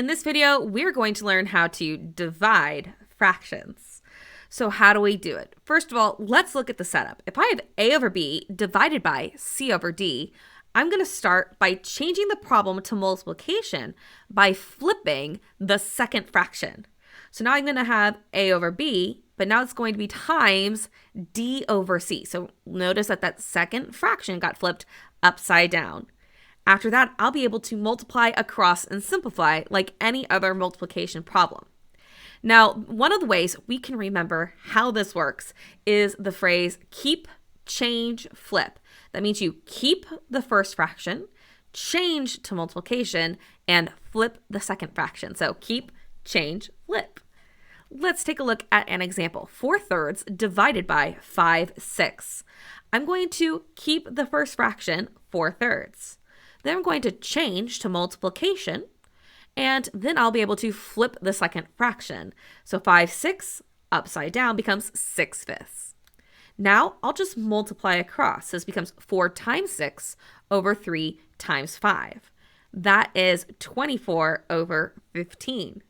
In this video, we're going to learn how to divide fractions. So how do we do it? First of all, let's look at the setup. If I have a over b divided by c over d, I'm going to start by changing the problem to multiplication by flipping the second fraction. So now I'm going to have a over b, but now it's going to be times d over c. So notice that that second fraction got flipped upside down. After that, I'll be able to multiply across and simplify like any other multiplication problem. Now, one of the ways we can remember how this works is the phrase keep, change, flip. That means you keep the first fraction, change to multiplication, and flip the second fraction. So keep, change, flip. Let's take a look at an example. 4/3 divided by 5/6. I'm going to keep the first fraction, 4/3. Then I'm going to change to multiplication, and then I'll be able to flip the second fraction. So 5/6 upside down becomes 6/5. Now I'll just multiply across. This becomes 4 times 6 over 3 times 5. That is 24 over 15.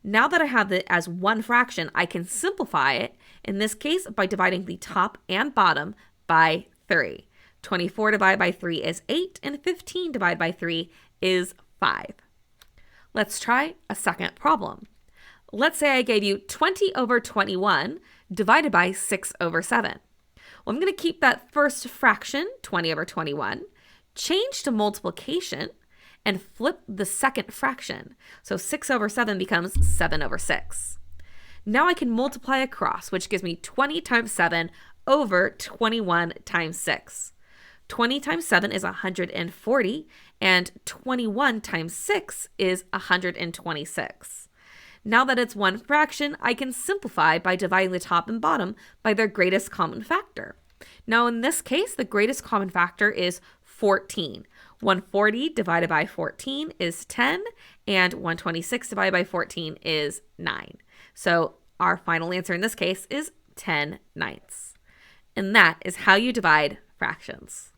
Now that I have it as one fraction, I can simplify it, in this case by dividing the top and bottom by 3. 24 divided by 3 is 8, and 15 divided by 3 is 5. Let's try a second problem. Let's say I gave you 20 over 21 divided by 6 over 7. Well, I'm going to keep that first fraction, 20 over 21, change to multiplication, and flip the second fraction. So 6 over 7 becomes 7 over 6. Now I can multiply across, which gives me 20 times 7 over 21 times 6. 20 times 7 is 140, and 21 times 6 is 126. Now that it's one fraction, I can simplify by dividing the top and bottom by their greatest common factor. Now in this case, the greatest common factor is 14. 140 divided by 14 is 10, and 126 divided by 14 is 9. So our final answer in this case is 10/9. And that is how you divide fractions.